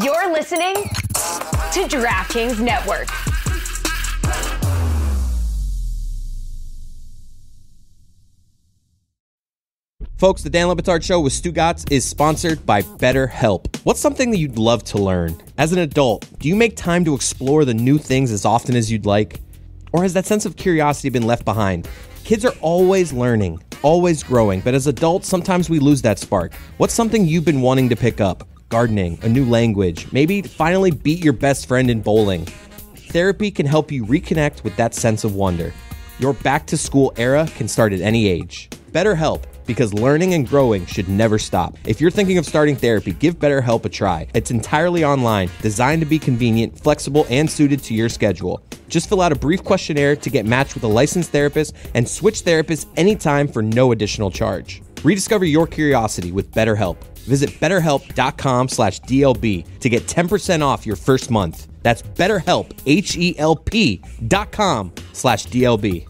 You're listening to DraftKings Network. Folks, the Dan Batard Show with Stugotz is sponsored by BetterHelp. What's something that you'd love to learn? As an adult, do you make time to explore the new things as often as you'd like? Or has that sense of curiosity been left behind? Kids are always learning, always growing, but as adults, sometimes we lose that spark. What's something you've been wanting to pick up? Gardening, a new language, maybe finally beat your best friend in bowling. Therapy can help you reconnect with that sense of wonder. Your back-to-school era can start at any age. BetterHelp, because learning and growing should never stop. If you're thinking of starting therapy, give BetterHelp a try. It's entirely online, designed to be convenient, flexible, and suited to your schedule. Just fill out a brief questionnaire to get matched with a licensed therapist and switch therapists anytime for no additional charge. Rediscover your curiosity with BetterHelp. Visit BetterHelp.com/DLB to get 10% off your first month. That's BetterHelp, HELP.com/DLB.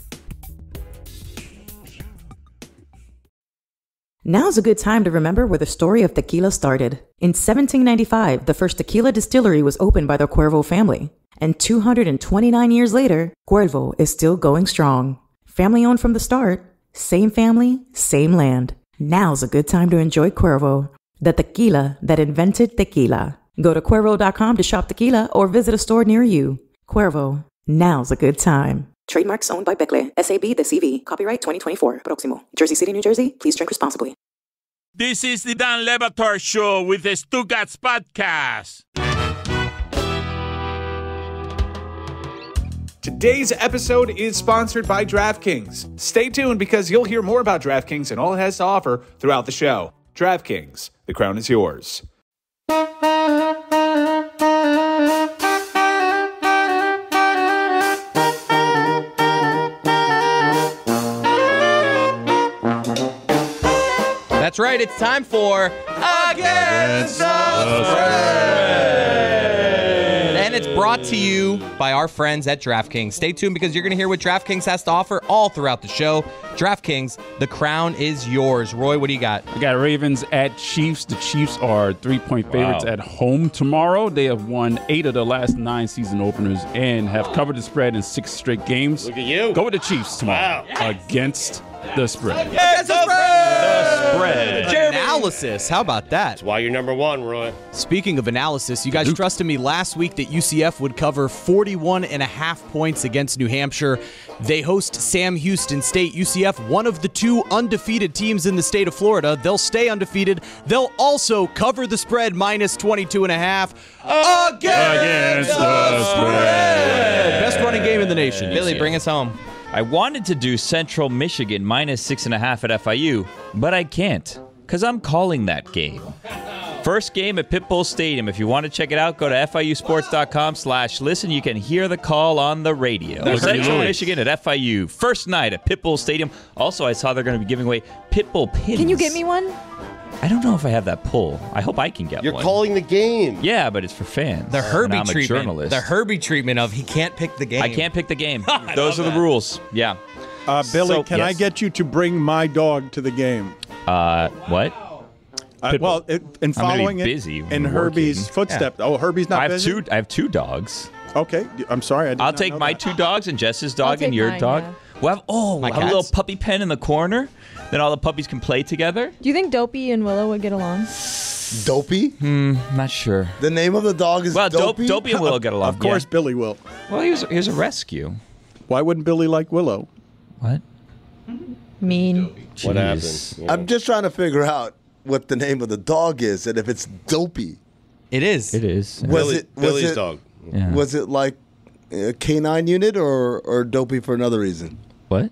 Now's a good time to remember where the story of tequila started. In 1795, the first tequila distillery was opened by the Cuervo family. And 229 years later, Cuervo is still going strong. Family owned from the start, same family, same land. Now's a good time to enjoy Cuervo, the tequila that invented tequila. Go to Cuervo.com to shop tequila or visit a store near you. Cuervo, now's a good time. Trademarks owned by Becle, SAB, the CV. Copyright 2024. Proximo. Jersey City, New Jersey. Please drink responsibly. This is the Dan Batard Show with the Stugotz podcast. Today's episode is sponsored by DraftKings. Stay tuned because you'll hear more about DraftKings and all it has to offer throughout the show. DraftKings, the crown is yours. That's right, it's time for Against the Spread. And it's brought to you by our friends at DraftKings. Stay tuned because you're going to hear what DraftKings has to offer all throughout the show. DraftKings, the crown is yours. Roy, what do you got? We got Ravens at Chiefs. The Chiefs are 3-point favorites at home tomorrow. They have won 8 of the last 9 season openers and have covered the spread in 6 straight games. Look at you. Go with the Chiefs tomorrow against the spread. Against the spread! Analysis. How about that? That's why you're number one, Roy. Speaking of analysis, you guys trusted me last week that UCF would cover 41.5 points against New Hampshire. They host Sam Houston State. UCF, one of the 2 undefeated teams in the state of Florida. They'll stay undefeated. They'll also cover the spread minus 22.5 against the spread. Best running game in the nation. Billy, bring us home. I wanted to do Central Michigan minus 6.5 at FIU, but I can't because I'm calling that game. First game at Pitbull Stadium. If you want to check it out, go to FIUsports.com/listen. You can hear the call on the radio. Central Michigan at FIU. First night at Pitbull Stadium. Also, I saw they're going to be giving away Pitbull pins. Can you get me one? I don't know if I have that pull. I hope I can get one. You're calling the game. Yeah, but it's for fans. The Herbie I'm treatment. A journalist. The Herbie treatment of he can't pick the game. I can't pick the game. Those are the rules. Yeah. Billy, can I get you to bring my dog to the game? What? In following I'm busy it in Herbie's footsteps. Yeah. Oh, Herbie's not busy? I have 2 dogs. Okay. I'm sorry. I'll take my 2 dogs and Jess's dog and your dog. Yeah. We'll have a little puppy pen in the corner. Then all the puppies can play together. Do you think Dopey and Willow would get along? Dopey? Not sure. The name of the dog is Dopey? Dopey and Willow get along. Of course, Billy will. Well, he was a rescue. Why wouldn't Billy like Willow? What? Mean. What happened? Yeah. I'm just trying to figure out what the name of the dog is and if it's Dopey. It is. It is. Billy's dog. Yeah. Was it like a canine unit or Dopey for another reason? What?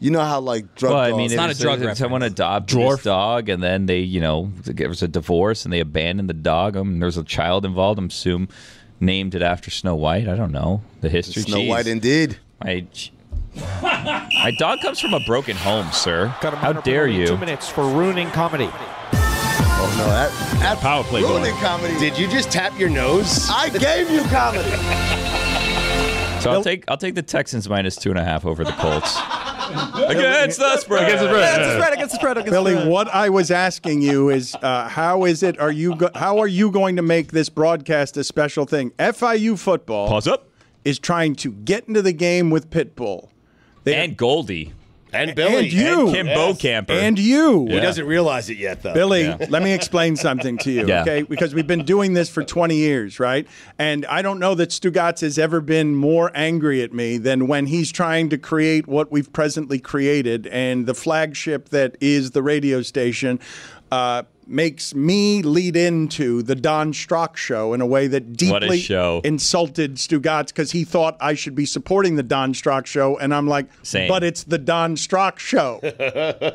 You know how like drug dogs. I mean, it's not a drug reference. Someone adopted this dog, and then they, there was a divorce, and they abandoned the dog. There was a child involved. I'm assuming named it after Snow White. I don't know the history. Snow White, indeed. My dog comes from a broken home, sir. How dare you? 2 minutes for ruining comedy. Oh no, that's power play. Ruining comedy. Did you just tap your nose? I gave you comedy. So I'll take the Texans minus 2.5 over the Colts. Against the spread. Against the spread. Billy, what I was asking you is, how are you going to make this broadcast a special thing? FIU football Pause up. is trying to get into the game with Pitbull. And Goldie. And Billy. And you. And Kim Bocamper. And you. He doesn't realize it yet, though. Billy, let me explain something to you, okay? Because we've been doing this for 20 years, right? And I don't know that Stugotz has ever been more angry at me than when he's trying to create what we've presently created. And the flagship that is the radio station makes me lead into the Don Strock show in a way that deeply insulted Stugotz because he thought I should be supporting the Don Strock show. And I'm like, but it's the Don Strock show.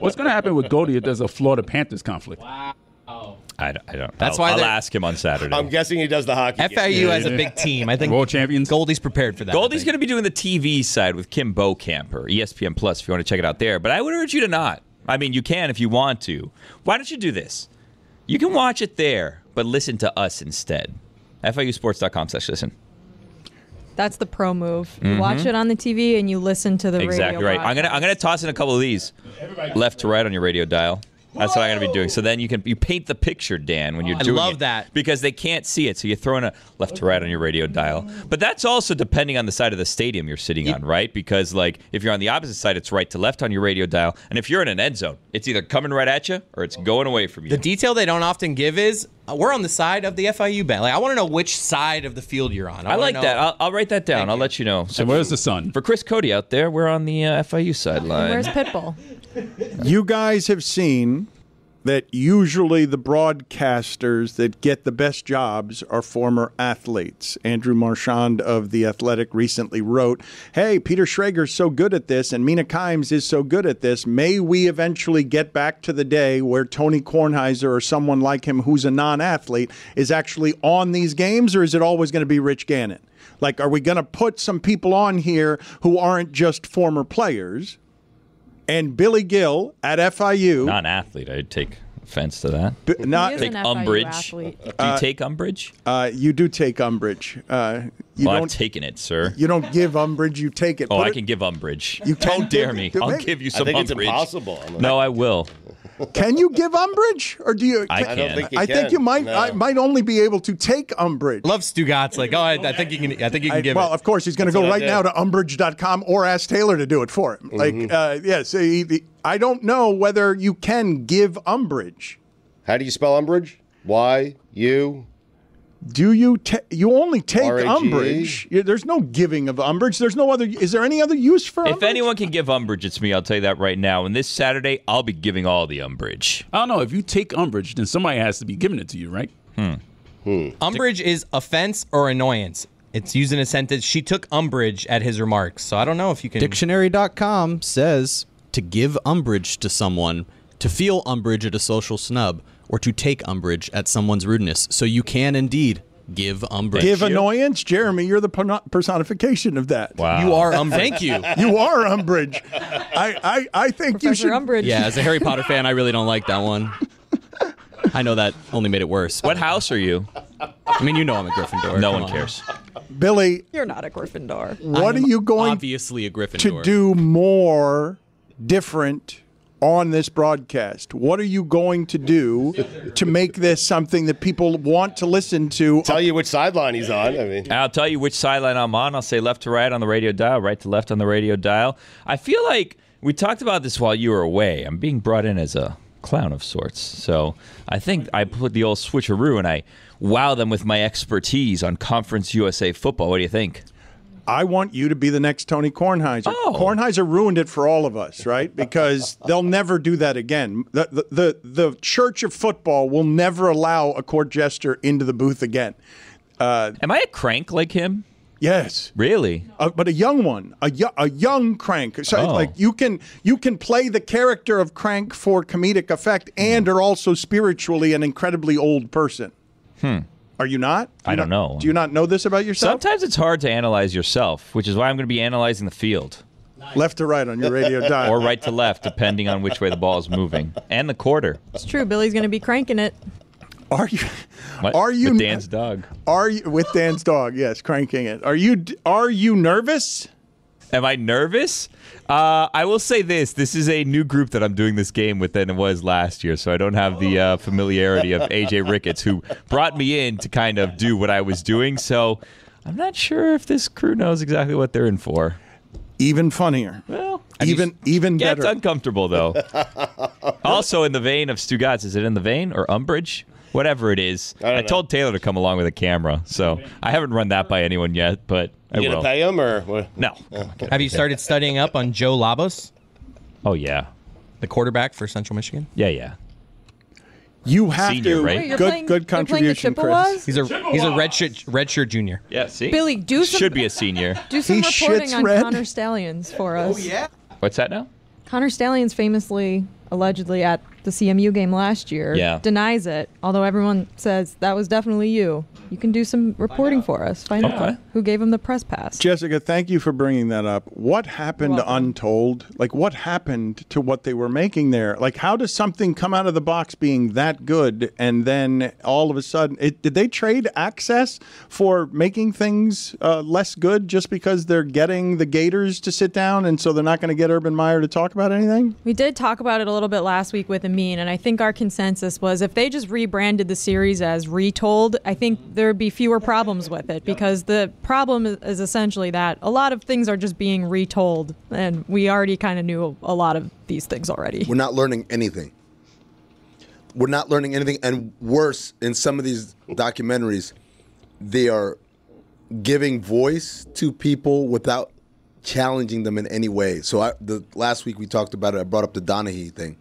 What's going to happen with Goldie if there's a Florida Panthers conflict? I don't. That's why I'll ask him on Saturday. I'm guessing he does the hockey. FIU has a big team. I think world champions. Goldie's prepared for that. Goldie's going to be doing the TV side with Kim Bocamper, ESPN Plus, if you want to check it out there. But I would urge you to not. I mean, you can if you want to. Why don't you do this? You can watch it there, but listen to us instead. FIUsports.com/listen. That's the pro move. You watch it on the TV and you listen to the radio. Exactly right. I'm gonna toss in a couple of these left to right on your radio dial. That's what I'm going to be doing. So then you paint the picture, Dan, when you're doing it. I love that. Because they can't see it. So you're throwing a left to right on your radio dial. But that's also depending on the side of the stadium you're sitting on, right? Because, like, if you're on the opposite side, it's right to left on your radio dial. And if you're in an end zone, it's either coming right at you or it's going away from you. The detail they don't often give is we're on the side of the FIU band. Like, I want to know which side of the field you're on. I like that. I'll write that down. I'll let you know. So where's the sun? For Chris Cody out there, we're on the FIU sideline. Where's Pitbull? You guys have seen that usually the broadcasters that get the best jobs are former athletes. Andrew Marchand of The Athletic recently wrote, hey, Peter Schrager's so good at this and Mina Kimes is so good at this. May we eventually get back to the day where Tony Kornheiser or someone like him who's a non-athlete is actually on these games, or is it always going to be Rich Gannon? Like, are we going to put some people on here who aren't just former players? And Billy Gil at FIU. Not an athlete. I'd take offense to that. Take umbrage. Do you take umbrage? You do take umbrage. I'm taking it, sir. You don't give umbrage, you take it. I can give umbrage. You don't dare me. I'll give you some umbrage. I think it's impossible. No, I will. Can you give umbrage, or do you? I can. I think you might. No. I might only be able to take umbrage. Love Stugotz. Like, I think you can. I think you can give it. Well, of course, he's going to go right now to umbrage.com or ask Taylor to do it for him. So I don't know whether you can give umbrage. How do you spell umbrage? Y-U. Do you? You only take R-A-G-E? umbrage. There's no giving of umbrage. There's no other. Is there any other use for umbrage? If anyone can give umbrage, it's me. I'll tell you that right now. And this Saturday, I'll be giving all the umbrage. I don't know. If you take umbrage, then somebody has to be giving it to you, right? Umbrage is offense or annoyance. It's used in a sentence. She took umbrage at his remarks. So I don't know if you can. Dictionary.com says to give umbrage to someone, to feel umbrage at a social snub, or to take umbrage at someone's rudeness. So you can indeed give umbrage. Give annoyance? Jeremy, you're the personification of that. Wow. You are umbrage. Thank you. You are umbrage. I think Professor you should. Umbridge. Yeah, as a Harry Potter fan, I really don't like that one. I know that only made it worse. What house are you? I mean, you know I'm a Gryffindor. No Come one on. cares. Billy, You're not a Gryffindor. what are you going Obviously a Gryffindor. to do more different on this broadcast? What are you going to do to make this something that people want to listen to? Tell you which sideline he's on. I mean, I'll tell you which sideline I'm on. I'll say left to right on the radio dial, right to left on the radio dial. I feel like we talked about this while you were away. I'm being brought in as a clown of sorts. So I think I put the old switcheroo and I wow them with my expertise on Conference USA football. What do you think? I want you to be the next Tony Kornheiser. Kornheiser ruined it for all of us, right? Because they'll never do that again. The Church of Football will never allow a court jester into the booth again. Am I a crank like him? Yes. Really? But a young one, a young crank. So like you can play the character of crank for comedic effect and are also spiritually an incredibly old person. Are you not? I don't know. Do you not know this about yourself? Sometimes it's hard to analyze yourself, which is why I'm going to be analyzing the field. Left to right on your radio dial. Or right to left, depending on which way the ball is moving. And the quarter. It's true. Billy's going to be cranking it. Are you? What? Are you? With Dan's dog. Are you with Dan's dog? Yes, cranking it. Are you nervous? Am I nervous? I will say this. This is a new group that I'm doing this game with than it was last year, so I don't have the familiarity of AJ Ricketts, who brought me in to kind of do what I was doing. So I'm not sure if this crew knows exactly what they're in for. Even funnier. Well, even better. It's uncomfortable, though. Also, in the vein of Stugotz, is it in the vein or umbrage? Whatever it is. I told Taylor to come along with a camera, so I haven't run that by anyone yet, but I will. You gonna pay him or what? No. Have you started studying up on Joe Labos, Oh, yeah. the quarterback for Central Michigan? Yeah. You have Senior, to. right? Wait, you're good playing the contribution, Chris. Chippewas? He's a redshirt junior. Yeah, see? Billy, do some Should be a senior. do some He reporting shits on red? Connor Stallions for us. Oh yeah. What's that now? Connor Stallions famously, allegedly at the CMU game last year, denies it, although everyone says that was definitely you. You can do some reporting for us. Find out who gave him the press pass. Jessica, thank you for bringing that up. What happened to Untold? Like, what happened to what they were making there? Like, how does something come out of the box being that good and then all of a sudden, did they trade access for making things less good just because they're getting the Gators to sit down and so they're not going to get Urban Meyer to talk about anything? We did talk about it a little bit last week with Amin, and I think our consensus was if they just rebranded the series as Retold, I think there'd be fewer problems with it, because the problem is essentially that a lot of things are just being retold, and we already kind of knew a lot of these things already. We're not learning anything. And worse, in some of these documentaries, they are giving voice to people without challenging them in any way. So last week we talked about it. I brought up the Donahue thing.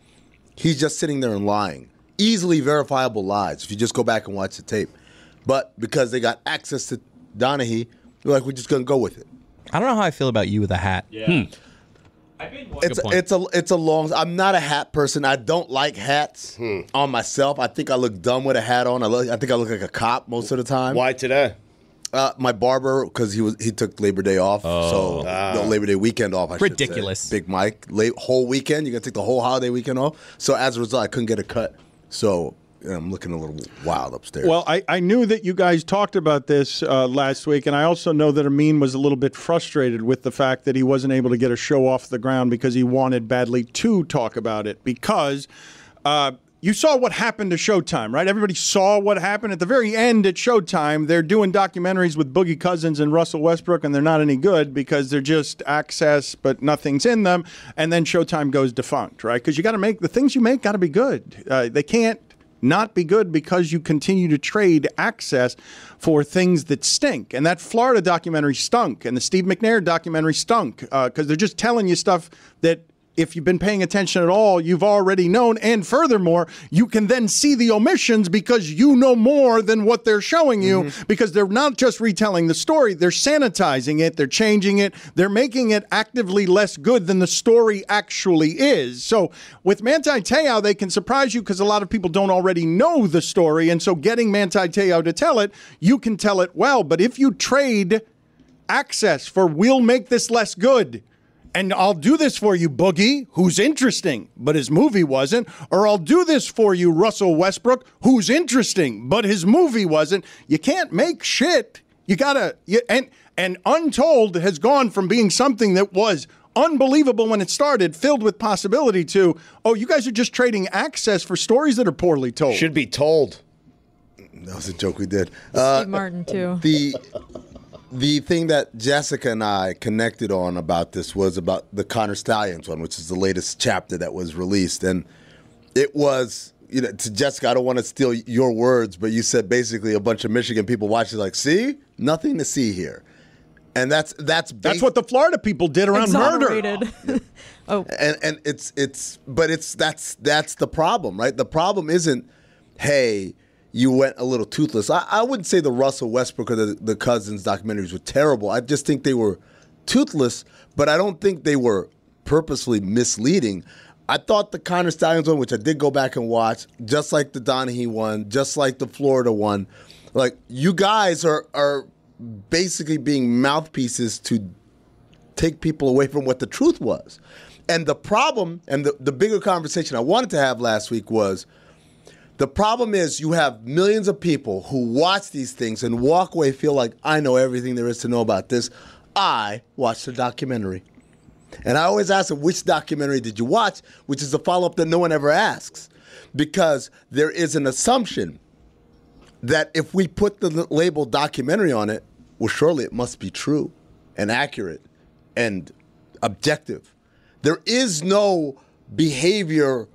He's just sitting there and lying. Easily verifiable lies if you just go back and watch the tape. But because they got access to Donahue, they're like, we're just going to go with it. I don't know how I feel about you with a hat. Yeah. It's a long. I'm not a hat person. I don't like hats on myself. I think I look dumb with a hat on. I think I look like a cop most of the time. Why today? My barber, because he took Labor Day off, so no, Labor Day weekend off. Ridiculous. Should say. Big Mike, whole weekend. You're gonna take the whole holiday weekend off. So as a result, I couldn't get a cut. So I'm looking a little wild upstairs. Well, I knew that you guys talked about this last week, and I also know that Amin was a little bit frustrated with the fact that he wasn't able to get a show off the ground because he wanted badly to talk about it, because you saw what happened to Showtime, right? Everybody saw what happened. At the very end at Showtime, they're doing documentaries with Boogie Cousins and Russell Westbrook, and they're not any good because they're just access, but nothing's in them. And then Showtime goes defunct, right? Because you got to make the things you make got to be good. They can't not be good because you continue to trade access for things that stink. And that Florida documentary stunk, and the Steve McNair documentary stunk, because they're just telling you stuff that, if you've been paying attention at all, you've already known. And furthermore, you can then see the omissions because you know more than what they're showing you, because they're not just retelling the story. They're sanitizing it. They're changing it. They're making it actively less good than the story actually is. So with Manti Te'o, they can surprise you because a lot of people don't already know the story. And so getting Manti Te'o to tell it, you can tell it well. But if you trade access for we'll make this less good, and I'll do this for you, Boogie, who's interesting, but his movie wasn't. Or I'll do this for you, Russell Westbrook, who's interesting, but his movie wasn't. You can't make shit. You gotta, and Untold has gone from being something that was unbelievable when it started, filled with possibility, to, oh, you guys are just trading access for stories that are poorly told. Should be told. That was a joke we did. Steve Martin, too. The thing that Jessica and I connected on about this was about the Connor Stallions one, which is the latest chapter that was released. And it was, to Jessica, I don't want to steal your words, but you said basically a bunch of Michigan people watching like, see? Nothing to see here. And that's what the Florida people did around murder. And that's the problem, right? The problem isn't, hey, you went a little toothless. I wouldn't say the Russell Westbrook or the Cousins documentaries were terrible. I just think they were toothless, but I don't think they were purposely misleading. I thought the Connor Stallions one, which I did go back and watch, just like the Donahue one, just like the Florida one, like you guys are basically being mouthpieces to take people away from what the truth was. And the problem, and the bigger conversation I wanted to have last week was, the problem is you have millions of people who watch these things and walk away, feel like, I know everything there is to know about this. I watched the documentary. And I always ask them, which documentary did you watch? Which is a follow-up that no one ever asks. Because there is an assumption that if we put the label documentary on it, well, surely it must be true and accurate and objective. There is no behavior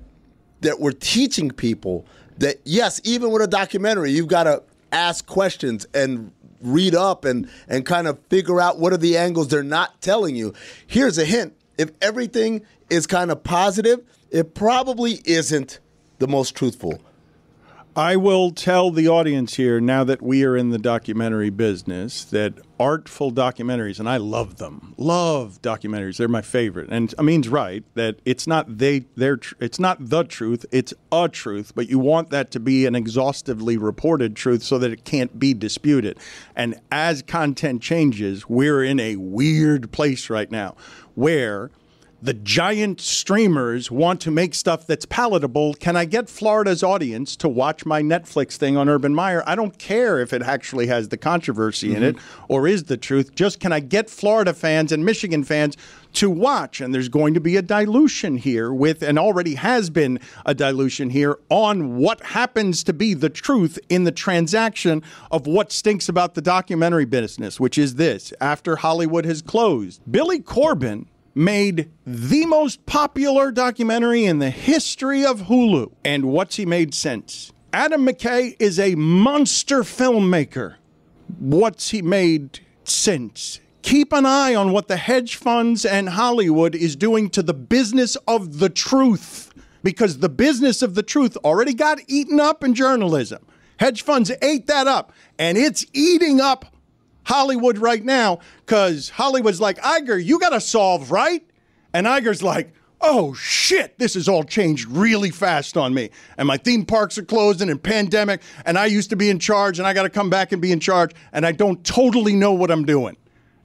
that we're teaching people that, yes, even with a documentary, you've got to ask questions and read up and kind of figure out what are the angles they're not telling you. Here's a hint. If everything is kind of positive, it probably isn't the most truthful. I will tell the audience here, now that we are in the documentary business, that artful documentaries, and I love them, love documentaries. They're my favorite. And Amin's right that it's not it's not the truth, it's a truth, but you want that to be an exhaustively reported truth so that it can't be disputed. And as content changes, we're in a weird place right now where the giant streamers want to make stuff that's palatable. Can I get Florida's audience to watch my Netflix thing on Urban Meyer? I don't care if it actually has the controversy in it or is the truth. Just can I get Florida fans and Michigan fans to watch? And there's going to be a dilution here and already has been a dilution here on what happens to be the truth in the transaction of what stinks about the documentary business, which is this. After Hollywood has closed, Billy Corben made the most popular documentary in the history of Hulu. And what's he made since? Adam McKay is a monster filmmaker. What's he made since? Keep an eye on what the hedge funds and Hollywood is doing to the business of the truth, because the business of the truth already got eaten up in journalism. Hedge funds ate that up, and it's eating up Hollywood right now, because Hollywood's like, Iger, you got to solve, right? And Iger's like, oh, shit, this has all changed really fast on me. And my theme parks are closing and pandemic, and I used to be in charge, and I got to come back and be in charge, and I don't totally know what I'm doing.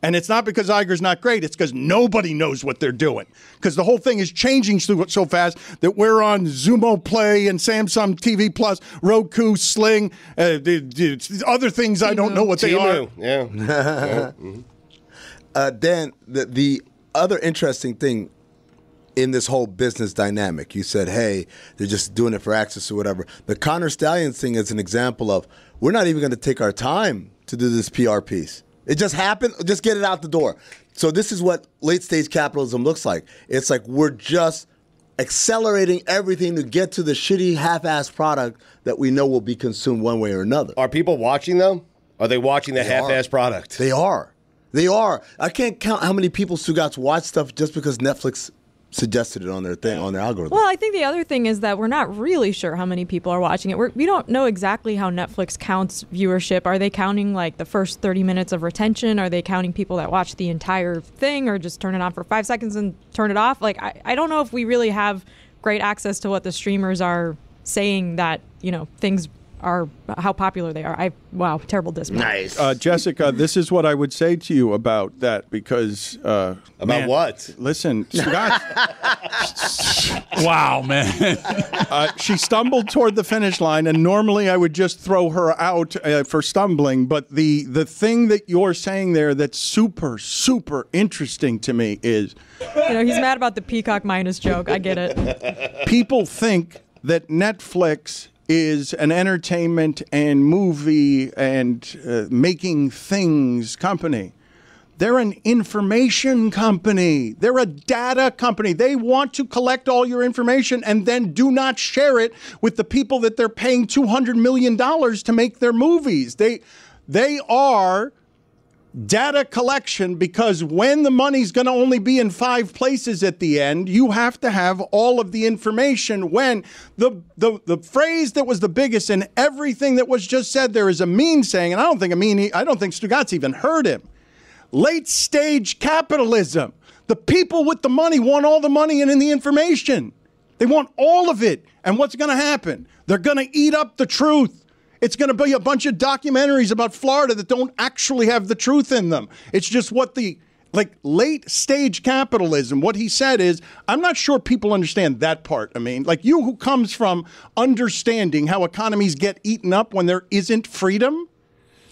And it's not because Iger's not great. It's because nobody knows what they're doing. Because the whole thing is changing so fast that we're on Xumo Play and Samsung TV Plus, Roku, Sling, other things I don't know what they are. Yeah. Dan, the other interesting thing in this whole business dynamic, you said, hey, they're just doing it for access or whatever. The Connor Stallions thing is an example of we're not even going to take our time to do this PR piece. It just happened. Just get it out the door. So this is what late-stage capitalism looks like. It's like we're just accelerating everything to get to the shitty half-assed product that we know will be consumed one way or another. Are people watching them? Are they watching the half-assed product? They are. They are. I can't count how many people Stugotz watch stuff just because Netflix suggested it on their thing, on their algorithm. Well, I think the other thing is that we're not really sure how many people are watching it. We don't know exactly how Netflix counts viewership. Are they counting like the first 30 minutes of retention? Are they counting people that watch the entire thing or just turn it on for 5 seconds and turn it off? Like, I don't know if we really have great access to what the streamers are saying that, things are, how popular they are. Wow, terrible display. Nice. Jessica, this is what I would say to you about that, because about what? Listen, Scott. Wow, man. She stumbled toward the finish line, and normally I would just throw her out for stumbling. But the thing that you're saying there that's super, super interesting to me is, he's mad about the Peacock minus joke. I get it. People think that Netflix is an entertainment and movie and making things company. They're an information company. They're a data company. They want to collect all your information and then do not share it with the people that they're paying $200 million to make their movies. They are data collection, because when the money's going to only be in 5 places at the end, you have to have all of the information. When the phrase that was the biggest in everything that was just said there is Amin saying, and I don't think Stugotz even heard him, late stage capitalism. The people with the money want all the money and in the information. They want all of it. And what's going to happen? They're going to eat up the truth. It's going to be a bunch of documentaries about Florida that don't actually have the truth in them. It's just what late stage capitalism, what he said is, I'm not sure people understand that part. I mean, like you who comes from understanding how economies get eaten up when there isn't freedom.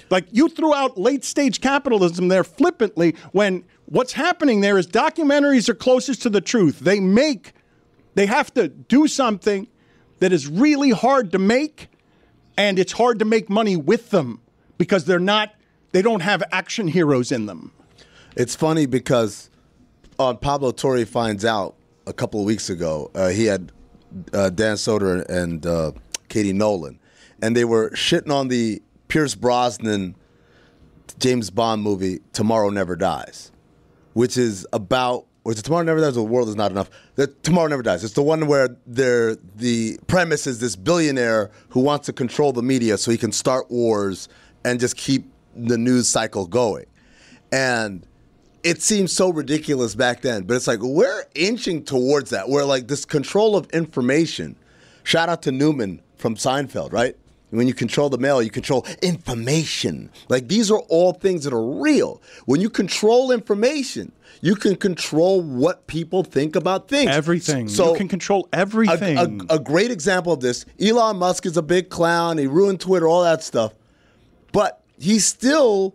Like, you threw out late-stage capitalism there flippantly when what's happening there is documentaries are closest to the truth. They have to do something that is really hard to make, and it's hard to make money with them because they don't have action heroes in them. It's funny because on Pablo Torre Finds Out a couple of weeks ago, he had Dan Soder and Katie Nolan, and they were shitting on the Pierce Brosnan James Bond movie Tomorrow Never Dies, which is about, or is it Tomorrow Never Dies or The World Is Not Enough? Tomorrow Never Dies. It's the one where the premise is this billionaire who wants to control the media so he can start wars and just keep the news cycle going. And it seems so ridiculous back then, but it's like we're inching towards that. Where like this control of information. Shout out to Newman from Seinfeld, right? When you control the mail, you control information. Like these are all things that are real. When you control information, you can control what people think about things. Everything. So you can control everything. A great example of this, Elon Musk is a big clown. He ruined Twitter, all that stuff. But he still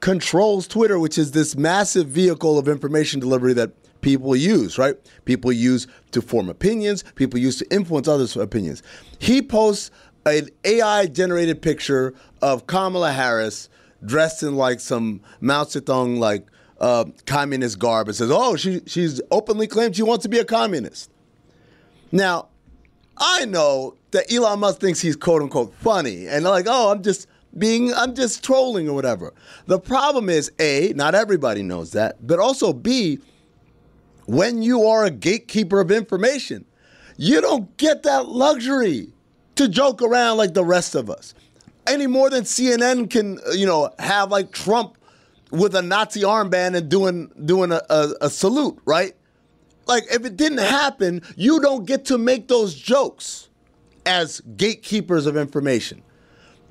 controls Twitter, which is this massive vehicle of information delivery that people use, right? People use to form opinions. People use to influence others' opinions. He posts an AI-generated picture of Kamala Harris dressed in like some Mao Zedong like communist garb and says, "Oh, she's openly claimed she wants to be a communist." Now, I know that Elon Musk thinks he's quote unquote funny and like, "Oh, I'm just trolling or whatever." The problem is, A, not everybody knows that, but also B, when you are a gatekeeper of information, you don't get that luxury to joke around like the rest of us. Any more than CNN can, have like Trump with a Nazi armband and doing a salute, right? Like if it didn't happen, you don't get to make those jokes as gatekeepers of information.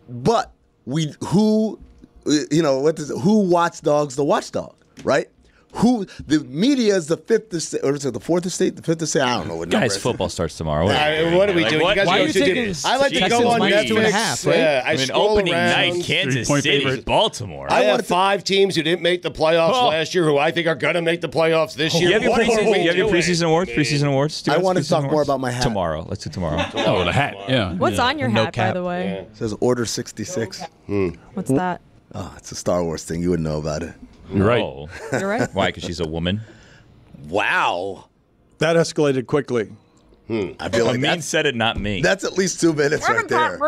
But who watchdogs the watchdog, right? The media is the fifth estate, or is it the fourth estate, the fifth estate? I don't know what number. Guys, football starts tomorrow. What are we doing? You guys why go to I like to go on Netflix. 2.5, right? I scroll opening around. night, Kansas City, Baltimore. I have 5 teams who didn't make the playoffs last year who I think are going to make the playoffs this year. You have your preseason awards? Preseason awards? I want to talk more about my hat. Tomorrow. Let's do tomorrow. Oh, the hat. Yeah. What's on your No hat, cap. by the way? Yeah. It says Order 66. What's that? Oh, it's a Star Wars thing. You would know about it. You're right. Oh. You're right. Why? Because she's a woman? Wow. That escalated quickly. I feel like Amin said it, not me. That's at least 2 minutes right there.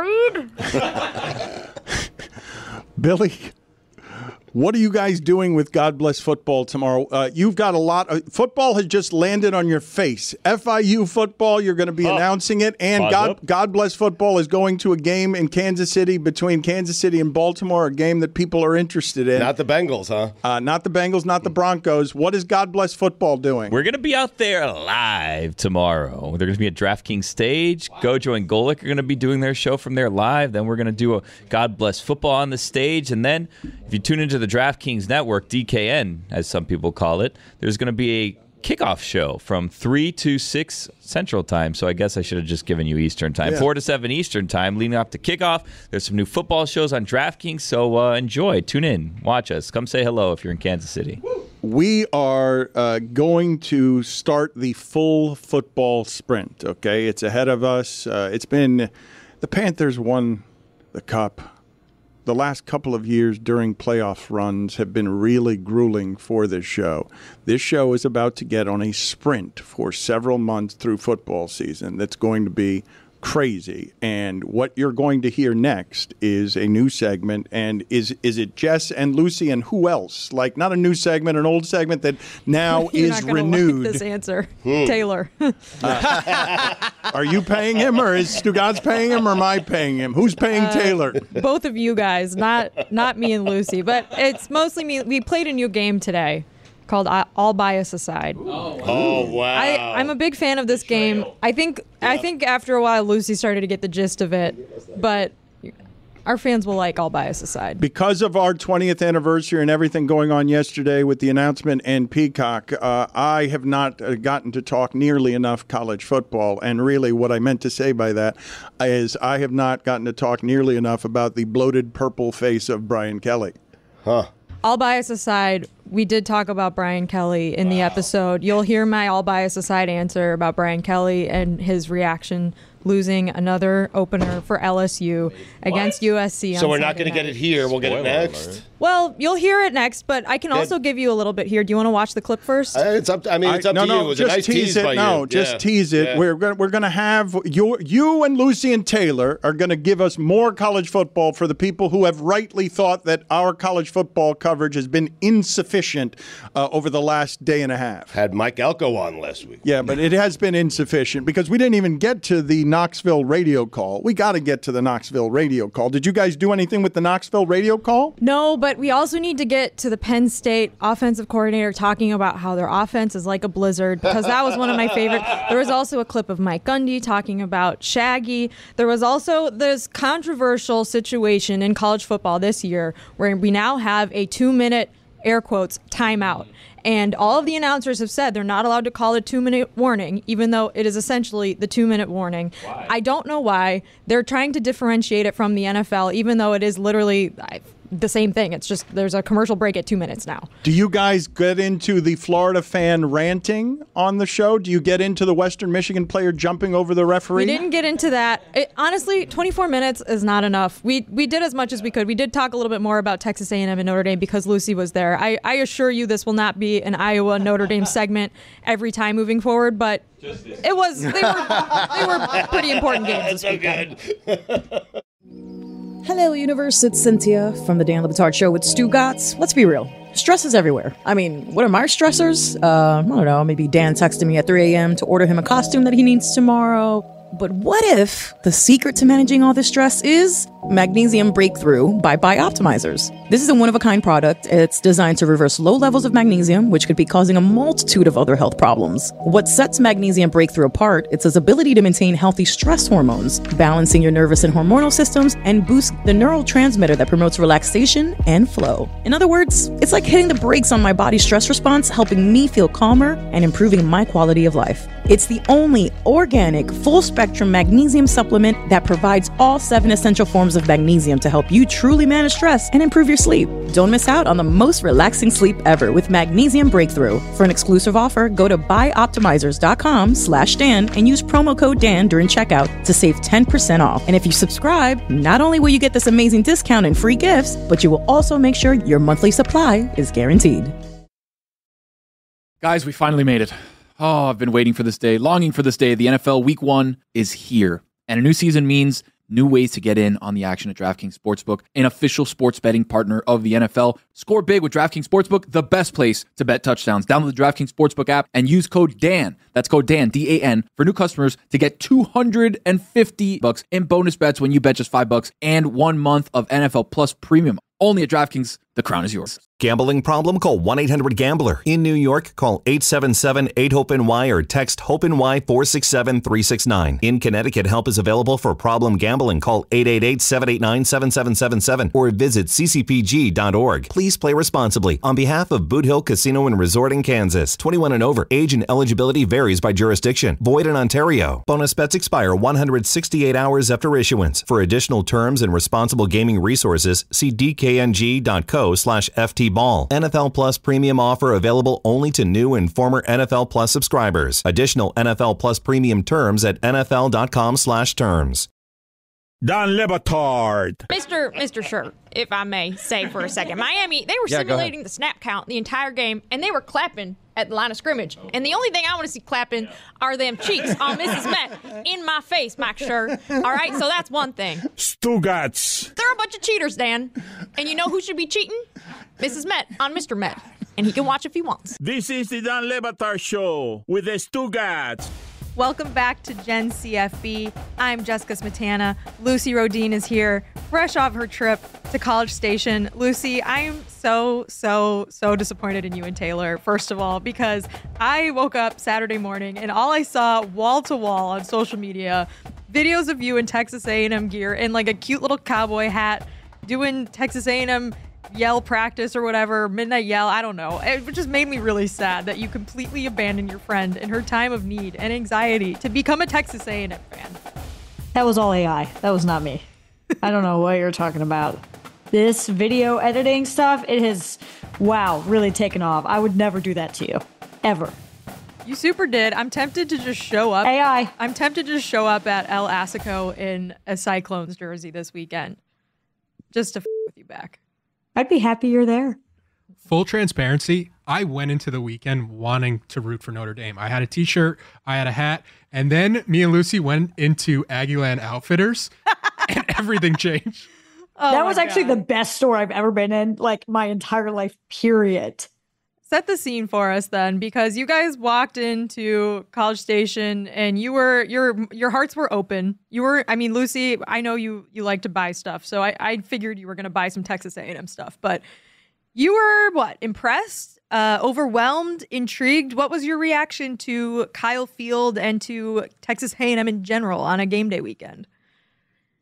Billy, what are you guys doing with God Bless Football tomorrow? You've got a lot of football has just landed on your face. FIU football, you're going to be announcing it, and God Bless Football is going to a game in Kansas City between Kansas City and Baltimore, a game that people are interested in. Not the Bengals, huh? Not the Bengals, not the Broncos. What is God Bless Football doing? We're going to be out there live tomorrow. They're going to be at DraftKings stage. Gojo and Golick are going to be doing their show from there live. Then we're going to do a God Bless Football on the stage. And then if you tune into the DraftKings Network, DKN, as some people call it, there's going to be a kickoff show from 3 to 6 Central Time. So I guess I should have just given you Eastern Time. 4 to 7 Eastern Time leading up to kickoff. There's some new football shows on DraftKings, so enjoy. Tune in. Watch us. Come say hello if you're in Kansas City. We are going to start the full football sprint, okay? It's ahead of us. It's been the Panthers won the Cup. The last couple of years during playoff runs have been really grueling for this show. This show is about to get on a sprint for several months through football season that's going to be crazy. And what you're going to hear next is a new segment. And is it Jess and Lucy and who else? Like not a new segment, an old segment that now You're is not gonna renewed. like this answer, Taylor. Are you paying him, or is Stugotz paying him, or am I paying him? Who's paying Taylor? Both of you guys, not me and Lucy, but it's mostly me. We played a new game today called All Bias Aside. Oh, wow. I'm a big fan of this game. I think after a while Lucy started to get the gist of it, but our fans will like All Bias Aside. Because of our 20th anniversary and everything going on yesterday with the announcement and Peacock, I have not gotten to talk nearly enough college football. And really what I meant to say by that is I have not gotten to talk nearly enough about the bloated purple face of Brian Kelly. Huh. All bias aside, we did talk about Brian Kelly in the episode. You'll hear my all bias aside answer about Brian Kelly and his reaction losing another opener for LSU against USC. So we're not going to get it here. We'll get it next. Well, you'll hear it next, but I can also give you a little bit here. Do you want to watch the clip first? It's up. It's up to you. It was a nice tease by you. Just tease it. We're going to have you and Lucy and Taylor are going to give us more college football for the people who have rightly thought that our college football coverage has been insufficient over the last day and a half. Had Mike Elko on last week. Yeah, but it has been insufficient because we didn't even get to the Knoxville radio call. We got to get to the Knoxville radio call. Did you guys do anything with the Knoxville radio call? No, but we also need to get to the Penn State offensive coordinator talking about how their offense is like a blizzard, because that was one of my favorite. There was also a clip of Mike Gundy talking about Shaggy. There was also this controversial situation in college football this year where we now have a 2-minute, air quotes, timeout. And all of the announcers have said they're not allowed to call a 2-minute warning, even though it is essentially the 2-minute warning. Why? I don't know why. They're trying to differentiate it from the NFL, even though it is literally the same thing. It's just there's a commercial break at 2 minutes now. Do you guys get into the Florida fan ranting on the show? Do you get into the Western Michigan player jumping over the referee? We didn't get into that. Honestly, 24 minutes is not enough. We did as much as we could. We did talk a little bit more about Texas A&M and Notre Dame because Lucy was there. I assure you this will not be an Iowa Notre Dame segment every time moving forward, but it was they were pretty important games this weekend. Hello, universe. It's Cynthia from the Dan Batard Show with Stugotz. Let's be real. Stress is everywhere. I mean, what are my stressors? I don't know. Maybe Dan texted me at 3 a.m. to order him a costume that he needs tomorrow. But what if the secret to managing all this stress is Magnesium Breakthrough by Bioptimizers? This is a one-of-a-kind product. It's designed to reverse low levels of magnesium, which could be causing a multitude of other health problems. What sets Magnesium Breakthrough apart, it's its ability to maintain healthy stress hormones, balancing your nervous and hormonal systems, and boost the neurotransmitter that promotes relaxation and flow. In other words, it's like hitting the brakes on my body's stress response, helping me feel calmer and improving my quality of life. It's the only organic, full-spectrum magnesium supplement that provides all 7 essential forms of magnesium to help you truly manage stress and improve your sleep. Don't miss out on the most relaxing sleep ever with Magnesium Breakthrough. For an exclusive offer, go to buyoptimizers.com/Dan and use promo code Dan during checkout to save 10% off. And if you subscribe, not only will you get this amazing discount and free gifts, but you will also make sure your monthly supply is guaranteed. Guys, we finally made it. Oh, I've been waiting for this day, longing for this day. The NFL Week 1 is here, and a new season means new ways to get in on the action at DraftKings Sportsbook, an official sports betting partner of the NFL. Score big with DraftKings Sportsbook, the best place to bet touchdowns. Download the DraftKings Sportsbook app and use code DAN, that's code DAN, D-A-N, for new customers to get $250 in bonus bets when you bet just $5 and 1 month of NFL Plus Premium. Only at DraftKings. The crown is yours. Gambling problem? Call 1-800-GAMBLER. In New York, call 877-8-HOPE-NY or text HOPE-NY 467-369. In Connecticut, help is available for problem gambling. Call 888-789-7777 or visit ccpg.org. Please play responsibly. On behalf of Boot Hill Casino and Resort in Kansas, 21 and over. Age and eligibility varies by jurisdiction. Void in Ontario. Bonus bets expire 168 hours after issuance. For additional terms and responsible gaming resources, see dkng.co/FTBall. NFL Plus Premium offer available only to new and former NFL Plus subscribers. Additional NFL Plus Premium terms at nfl.com/terms. Dan Le Batard. Mr. Shirt, if I may say for a second. Miami, they were simulating the snap count the entire game, and they were clapping at the line of scrimmage. And the only thing I want to see clapping are them cheeks on Mrs. Met in my face, Mike Shirt. All right, so that's one thing. Stugotz. They're a bunch of cheaters, Dan. And you know who should be cheating? Mrs. Met on Mr. Met. And he can watch if he wants. This is the Dan Le Batard Show with the Stugotz. Welcome back to Gen CFB. I'm Jessica Smetana. Lucy Rodin is here, fresh off her trip to College Station. Lucy, I am so disappointed in you and Taylor, first of all, because I woke up Saturday morning and all I saw wall to wall on social media videos of you in Texas A&M gear and like a cute little cowboy hat doing Texas A&M yell practice or whatever, midnight yell, I don't know. It just made me really sad that you completely abandoned your friend in her time of need and anxiety to become a Texas A&M fan. That was all AI. That was not me. I don't know what you're talking about. This video editing stuff, it has, wow, really taken off. I would never do that to you. Ever. You super did. I'm tempted to just show up. AI. I'm tempted to just show up at El Assico in a Cyclones jersey this weekend. Just to with you back. I'd be happy you're there. Full transparency, I went into the weekend wanting to root for Notre Dame. I had a t-shirt, I had a hat, and then me and Lucy went into Aggieland Outfitters, and everything changed. That was actually the best store I've ever been in, like my entire life, period. Set the scene for us then, because you guys walked into College Station and your hearts were open. Lucy, I know you like to buy stuff, so I figured you were going to buy some Texas A&M stuff, but you were, impressed, overwhelmed, intrigued? What was your reaction to Kyle Field and to Texas A&M in general on a game day weekend?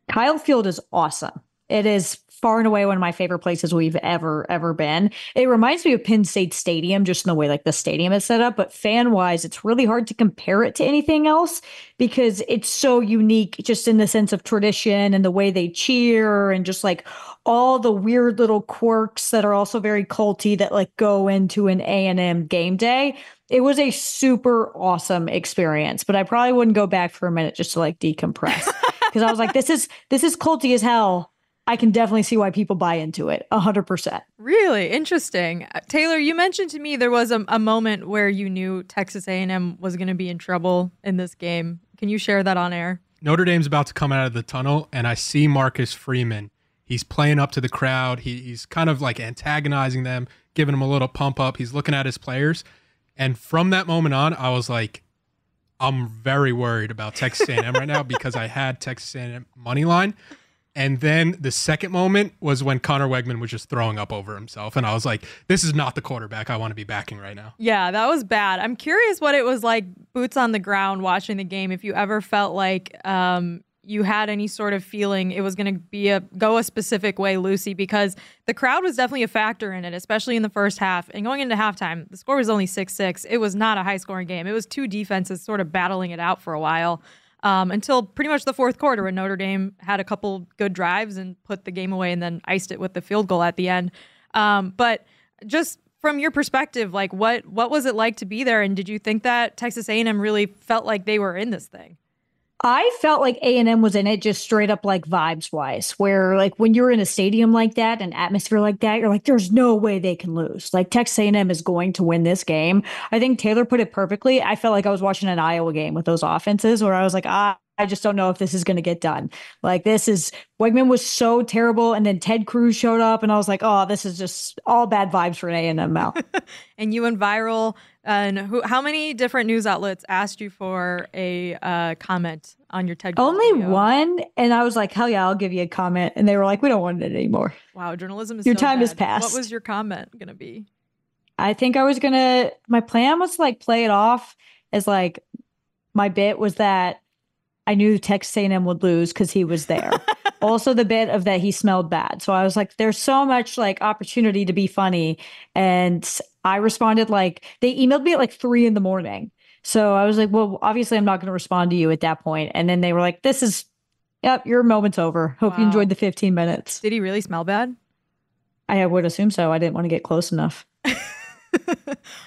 Kyle Field is awesome. It is far and away one of my favorite places we've ever been. It reminds me of Penn State Stadium, just in the way like the stadium is set up. But fan-wise, it's really hard to compare it to anything else because it's so unique just in the sense of tradition and the way they cheer and just like all the weird little quirks that are also very culty that like go into an A&M game day. It was a super awesome experience, but I probably wouldn't go back for a minute just to like decompress because I was like, this is culty as hell. I can definitely see why people buy into it 100%. Really interesting. Taylor, you mentioned to me there was a moment where you knew Texas A&M was going to be in trouble in this game. Can you share that on air? Notre Dame's about to come out of the tunnel, and I see Marcus Freeman. He's playing up to the crowd. He's kind of like antagonizing them, giving them a little pump up. He's looking at his players. And from that moment on, I was like, I'm very worried about Texas A&M right now because I had Texas A&M money line. And then the second moment was when Connor Wegman was just throwing up over himself. And I was like, this is not the quarterback I want to be backing right now. Yeah, that was bad. I'm curious what it was like boots on the ground watching the game. If you ever felt like you had any sort of feeling it was going to go a specific way, Lucy, because the crowd was definitely a factor in it, especially in the first half. And going into halftime, the score was only 6-6. It was not a high-scoring game. It was two defenses sort of battling it out for a while. Until pretty much the fourth quarter when Notre Dame had a couple good drives and put the game away and then iced it with the field goal at the end. But just from your perspective, like what was it like to be there? And did you think that Texas A&M really felt like they were in this thing? I felt like A&M was in it just straight up like vibes wise, where like when you're in a stadium like that, an atmosphere like that, you're like, there's no way they can lose. Like Texas A&M is going to win this game. I think Taylor put it perfectly. I felt like I was watching an Iowa game with those offenses where I was like, I just don't know if this is going to get done. Like Wegman was so terrible. And then Ted Cruz showed up and I was like, oh, this is just all bad vibes for an A&M now. And you went viral. And how many different news outlets asked you for a comment on your TED? Only video? One, and I was like, hell yeah, I'll give you a comment. And they were like, we don't want it anymore. Wow, journalism is your so time dead. has passed. What was your comment going to be? I think I was my plan was to like play it off as like, my bit was that I knew Texas A&M would lose because he was there. Also the bit of that he smelled bad. So I was like, there's so much like opportunity to be funny. And I responded like, they emailed me at like 3 a.m. So I was like, well, obviously I'm not going to respond to you at that point. And then they were like, yep, your moment's over. Hope you enjoyed the 15 minutes. Did he really smell bad? I would assume so. I didn't want to get close enough.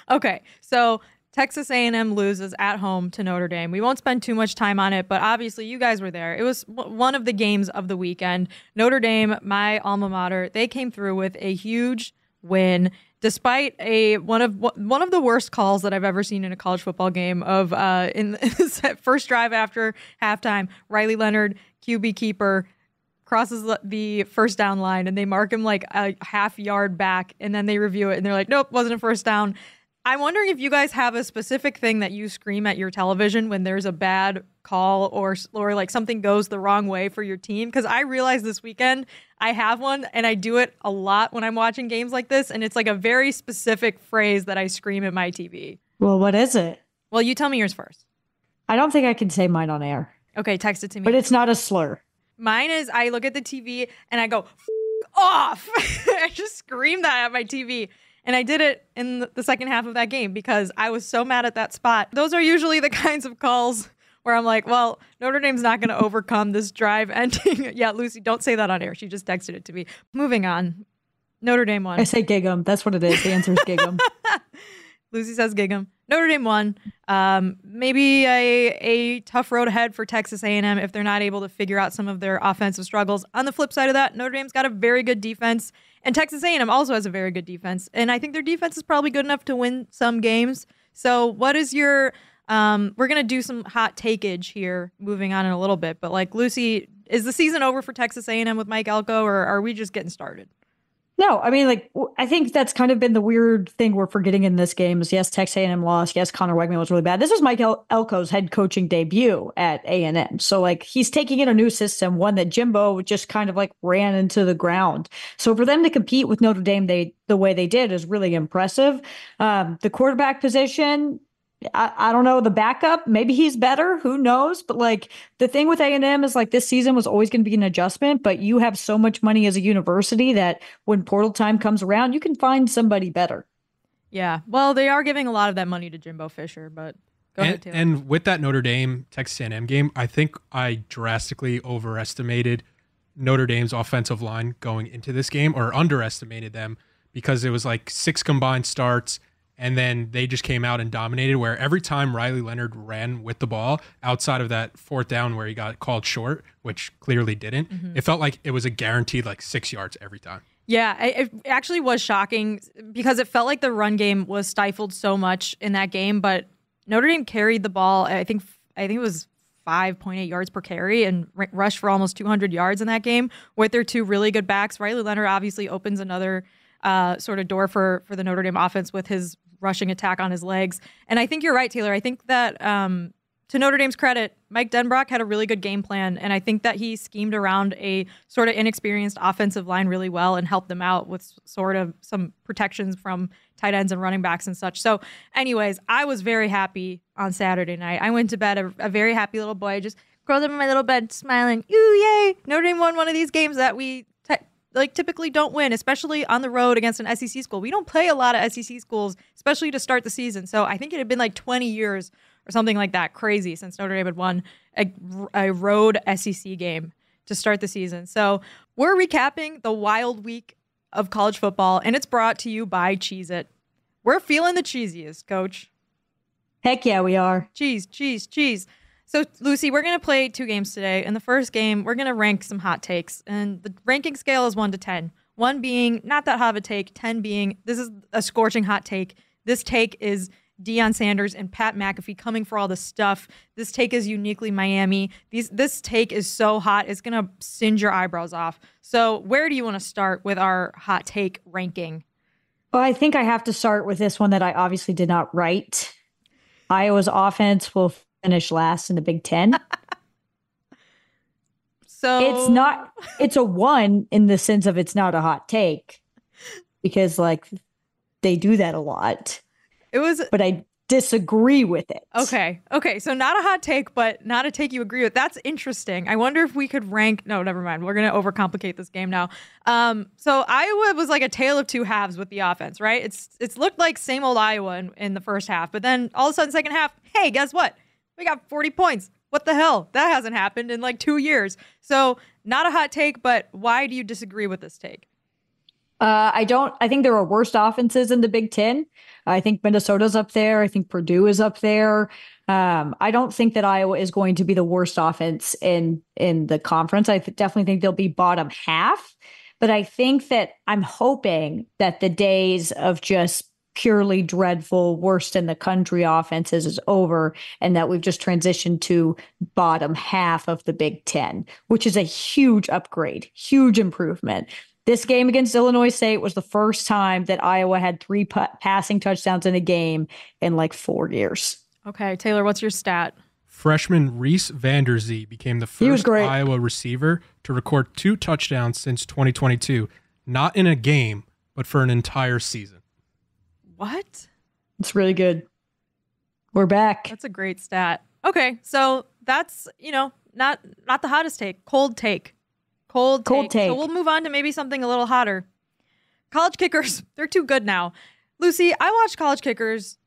Okay. So Texas A&M loses at home to Notre Dame. We won't spend too much time on it, but obviously you guys were there. It was one of the games of the weekend. Notre Dame, my alma mater, they came through with a huge win, despite one of the worst calls that I've ever seen in a college football game. In the first drive after halftime, Riley Leonard, QB keeper, crosses the first down line, and they mark him like a half yard back, and then they review it, and they're like, nope, wasn't a first down. I'm wondering if you guys have a specific thing that you scream at your television when there's a bad call or like something goes the wrong way for your team. Because I realized this weekend I have one, and I do it a lot when I'm watching games like this. And it's like a very specific phrase that I scream at my TV. Well, what is it? Well, you tell me yours first. I don't think I can say mine on air. Okay, text it to me. But it's not a slur. Mine is I look at the TV and I go, F off. I just screamed that at my TV. And I did it in the second half of that game because I was so mad at that spot. Those are usually the kinds of calls where I'm like, well, Notre Dame's not going to overcome this drive ending. Yeah, Lucy, don't say that on air. She just texted it to me. Moving on. Notre Dame won. I say gig 'em. That's what it is. The answer is gig 'em. Lucy says gig 'em. Notre Dame won. Maybe a tough road ahead for Texas A&M if they're not able to figure out some of their offensive struggles. On the flip side of that, Notre Dame's got a very good defense, and Texas A&M also has a very good defense. And I think their defense is probably good enough to win some games. So what is your we're going to do some hot takeage here moving on in a little bit. But like, Lucy, is the season over for Texas A&M with Mike Elko, or are we just getting started? No, I mean, like, I think that's kind of been the weird thing we're forgetting in this game is, yes, Texas A&M lost. Yes, Connor Wegman was really bad. This was Mike Elko's head coaching debut at A&M. So, like, he's taking in a new system, one that Jimbo just kind of, like, ran into the ground. So for them to compete with Notre Dame the way they did is really impressive. The quarterback position, I don't know, the backup, maybe he's better, who knows? But like the thing with A&M is like this season was always going to be an adjustment, but you have so much money as a university that when portal time comes around, you can find somebody better. Yeah, well, they are giving a lot of that money to Jimbo Fisher, but go ahead, Taylor. And with that Notre Dame Texas A&M game, I think I drastically overestimated Notre Dame's offensive line going into this game, or underestimated them, because it was like 6 combined starts. And then they just came out and dominated, where every time Riley Leonard ran with the ball outside of that 4th down where he got called short, which clearly didn't, it felt like it was a guaranteed like 6 yards every time. Yeah, it actually was shocking because it felt like the run game was stifled so much in that game. But Notre Dame carried the ball, I think it was 5.8 yards per carry and rushed for almost 200 yards in that game with their 2 really good backs. Riley Leonard obviously opens another sort of door for the Notre Dame offense with his rushing attack on his legs. And I think you're right, Taylor. I think that to Notre Dame's credit, Mike Denbrock had a really good game plan. And I think that he schemed around a sort of inexperienced offensive line really well and helped them out with sort of some protections from tight ends and running backs and such. So anyways, I was very happy on Saturday night. I went to bed a very happy little boy, just curled up in my little bed smiling. Ooh, yay. Notre Dame won one of these games that we typically don't win, especially on the road against an SEC school. We don't play a lot of SEC schools, especially to start the season. So I think it had been like 20 years or something like that, crazy, since Notre Dame had won a road SEC game to start the season. So we're recapping the wild week of college football, and it's brought to you by Cheez-It. We're feeling the cheesiest, Coach. Heck yeah, we are. Cheese. So, Lucy, we're going to play 2 games today. In the first game, we're going to rank some hot takes. And the ranking scale is 1 to 10. 1 being not that hot of a take, 10 being this is a scorching hot take. This take is Deion Sanders and Pat McAfee coming for all the stuff. This take is uniquely Miami. This take is so hot, it's going to singe your eyebrows off. So where do you want to start with our hot take ranking? Well, I think I have to start with this one that I obviously did not write. Iowa's offense will finish last in the Big Ten. So it's a 1 in the sense of it's not a hot take, because like they do that a lot. But I disagree with it. Okay. So not a hot take, but not a take you agree with. That's interesting. I wonder if we could rank. No, never mind. We're going to overcomplicate this game now. So Iowa was like a tale of 2 halves with the offense, right? It's looked like same old Iowa in the first half, but then all of a sudden second half, hey, guess what? We got 40 points. What the hell? That hasn't happened in like 2 years. So not a hot take, but why do you disagree with this take? I think there are worse offenses in the Big Ten. I think Minnesota's up there. I think Purdue is up there. I don't think that Iowa is going to be the worst offense in the conference. I definitely think they'll be bottom half. But I think that I'm hoping that the days of just purely dreadful, worst in the country offenses is over, and that we've just transitioned to bottom half of the Big Ten, which is a huge upgrade, huge improvement. This game against Illinois State was the first time that Iowa had 3 passing touchdowns in a game in like 4 years. Okay, Taylor, what's your stat? Freshman Reese Vanderzee became the first Iowa receiver to record 2 touchdowns since 2022, not in a game, but for an entire season. What? It's really good. We're back. That's a great stat. Okay, so that's, not the hottest take. Cold take. Cold take. So we'll move on to maybe something a little hotter. College kickers, they're too good now. Lucy, I watched college kickers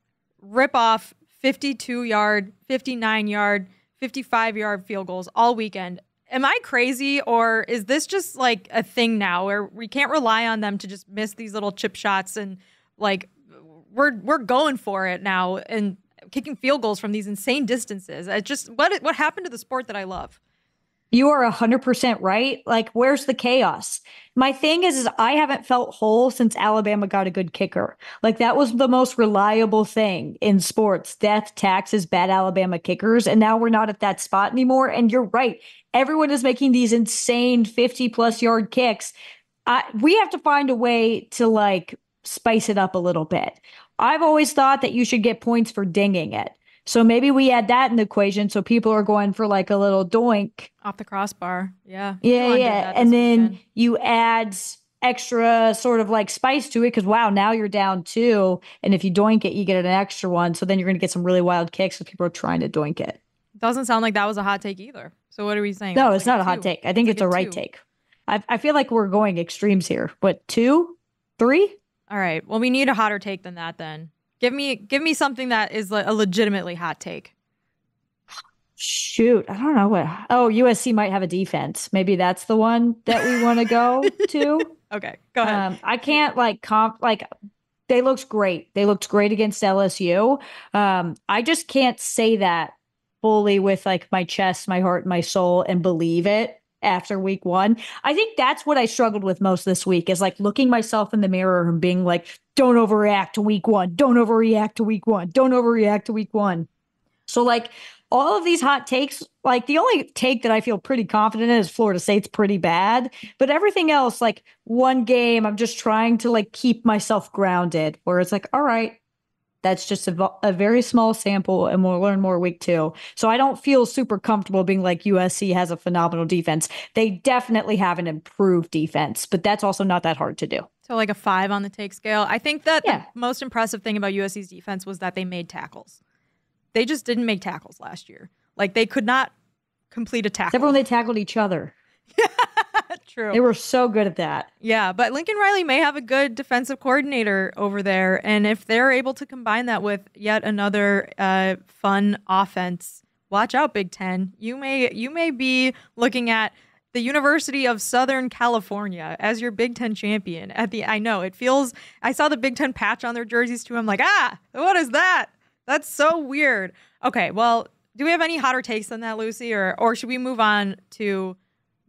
rip off 52-yard, 59-yard, 55-yard field goals all weekend. Am I crazy, or is this just like a thing now where we can't rely on them to just miss these little chip shots and like we're going for it now and kicking field goals from these insane distances? It just what happened to the sport that I love? You are 100% right. Like, where's the chaos? My thing is I haven't felt whole since Alabama got a good kicker. Like, that was the most reliable thing in sports. Death, taxes, bad Alabama kickers. And now we're not at that spot anymore. And you're right. Everyone is making these insane 50-plus yard kicks. We have to find a way to, like, spice it up a little bit. I've always thought that you should get points for dinging it. So maybe we add that in the equation so people are going for like a little doink. Off the crossbar. Yeah. Yeah. And then you add extra sort of like spice to it because, wow, now you're down 2. And if you doink it, you get an extra one. So then you're going to get some really wild kicks if people are trying to doink it. Doesn't sound like that was a hot take either. So what are we saying? No, it's not a hot take. I think it's a right take. I feel like we're going extremes here. What, 2? 3? All right. Well, we need a hotter take than that then. Give me something that is a legitimately hot take. Shoot, I don't know what. Oh, USC might have a defense. Maybe that's the one that we want to go to. Okay, go ahead. I can't they looked great. They looked great against LSU. I just can't say that fully with like my chest, my heart, my soul, and believe it after week 1. I think that's what I struggled with most this week is like looking myself in the mirror and being like, don't overreact to week 1. Don't overreact to week 1. Don't overreact to week 1. So like all of these hot takes, like the only take that I feel pretty confident in is Florida State's pretty bad. But everything else, like one game, I'm just trying to like keep myself grounded where it's like, all right, that's just a very small sample and we'll learn more week 2. So I don't feel super comfortable being like USC has a phenomenal defense. They definitely have an improved defense, but that's also not that hard to do. So like a 5 on the take scale. I think that the most impressive thing about USC's defense was that they made tackles. They just didn't make tackles last year. Like they could not complete a tackle. Except when they tackled each other. True. They were so good at that. Yeah, but Lincoln Riley may have a good defensive coordinator over there. And if they're able to combine that with yet another fun offense, watch out, Big Ten. You may be looking at the University of Southern California as your Big Ten champion. I know, it feels, I saw the Big Ten patch on their jerseys too. I'm like, what is that? That's so weird. Okay, well, do we have any hotter takes than that, Lucy? Or should we move on to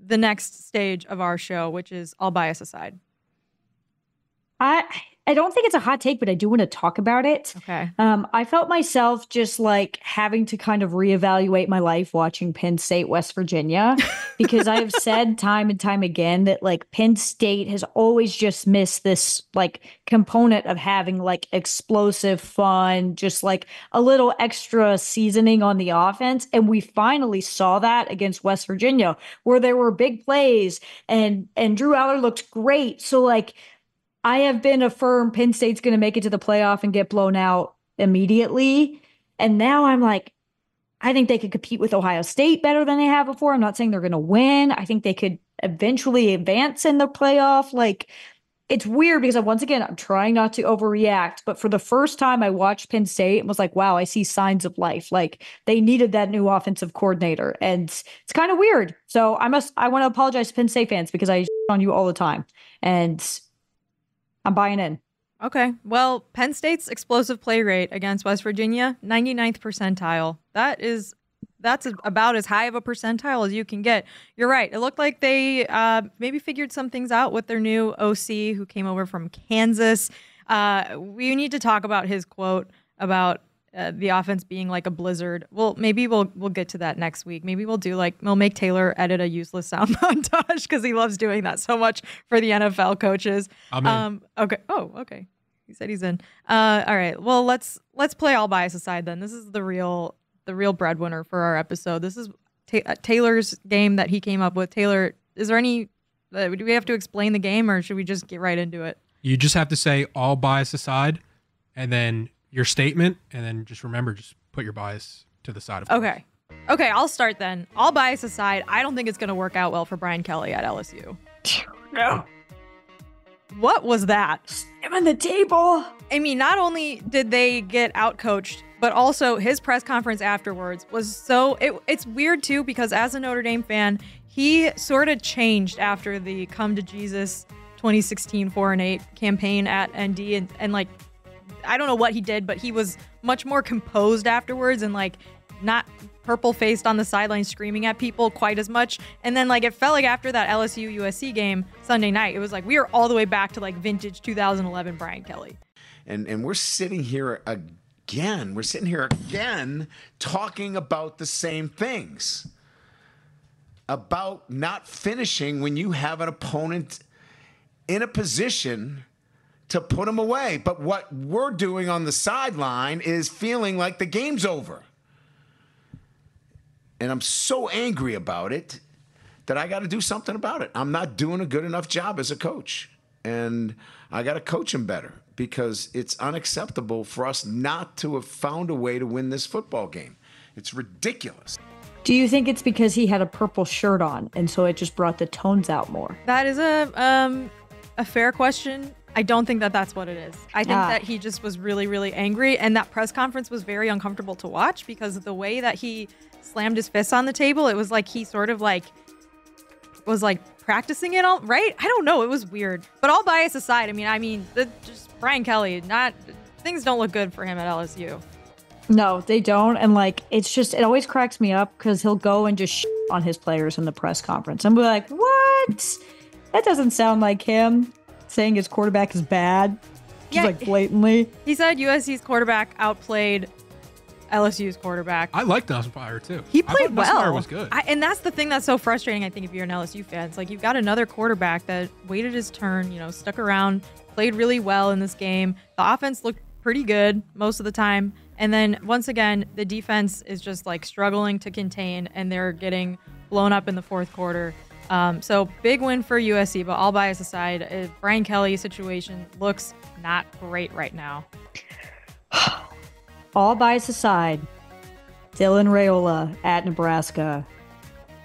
the next stage of our show, which is all bias aside? I don't think it's a hot take, but I do want to talk about it. Okay. I felt myself just like having to kind of reevaluate my life watching Penn State, West Virginia, because I have said time and time again that like Penn State has always just missed this like component of having like explosive fun, just like a little extra seasoning on the offense. And we finally saw that against West Virginia, where there were big plays and Drew Aller looked great. So like, I have been affirmed Penn State's going to make it to the playoff and get blown out immediately. And now I'm like, I think they could compete with Ohio State better than they have before. I'm not saying they're going to win. I think they could eventually advance in the playoff. Like, it's weird because once again, I'm trying not to overreact. But for the first time, I watched Penn State and was like, wow, I see signs of life. Like, they needed that new offensive coordinator. And it's kind of weird. So I want to apologize to Penn State fans because I on you all the time. And I'm buying in. Okay. Well, Penn State's explosive play rate against West Virginia, 99th percentile. That's about as high of a percentile as you can get. You're right. It looked like they maybe figured some things out with their new OC who came over from Kansas. We need to talk about his quote about the offense being like a blizzard. Well, maybe we'll get to that next week. Maybe we'll make Taylor edit a useless sound montage because he loves doing that so much for the NFL coaches. I'm in. Okay. Oh, okay. He said he's in. All right. Well, let's play all bias aside then. This is the real breadwinner for our episode. This is Taylor's game that he came up with. Taylor, is there any? Do we have to explain the game, or should we just get right into it? You just have to say all bias aside, and then your statement, and then just remember, just put your bias to the side of it. Okay. Okay, I'll start then. All bias aside, I don't think it's going to work out well for Brian Kelly at LSU. No. What was that? Slam on the table. I mean, not only did they get outcoached, but also his press conference afterwards was so... It's weird, too, because as a Notre Dame fan, he sort of changed after the Come to Jesus 2016 4-8 campaign at ND. And like, I don't know what he did, but he was much more composed afterwards and, like, not purple-faced on the sideline screaming at people quite as much. And then, like, it felt like after that LSU-USC game Sunday night, it was like we are all the way back to, like, vintage 2011 Brian Kelly. And we're sitting here again. We're sitting here again talking about the same things. About not finishing when you have an opponent in a position to put them away. But what we're doing on the sideline is feeling like the game's over. And I'm so angry about it that I got to do something about it. I'm not doing a good enough job as a coach. And I got to coach him better because it's unacceptable for us not to have found a way to win this football game. It's ridiculous. Do you think it's because he had a purple shirt on and so it just brought the tones out more? That is a fair question. I don't think that that's what it is. I think that he just was really, really angry. And that press conference was very uncomfortable to watch because of the way that he slammed his fists on the table. It was like he sort of like was like practicing it all, right? I don't know. It was weird. But all bias aside, I mean, just Brian Kelly, things don't look good for him at LSU. No, they don't. And like, it always cracks me up because he'll go and just on his players in the press conference. And be like, what? That doesn't sound like him saying his quarterback is bad. Just like blatantly. He said USC's quarterback outplayed LSU's quarterback. I like Nussmeier too. He played well. Nussmeier was good. And that's the thing that's so frustrating, I think, if you're an LSU fan. It's like you've got another quarterback that waited his turn, stuck around, played really well in this game. The offense looked pretty good most of the time. And then once again, the defense is just like struggling to contain and they're getting blown up in the fourth quarter. So big win for USC, but all bias aside, Brian Kelly's situation looks not great right now. All bias aside, Dylan Raiola at Nebraska.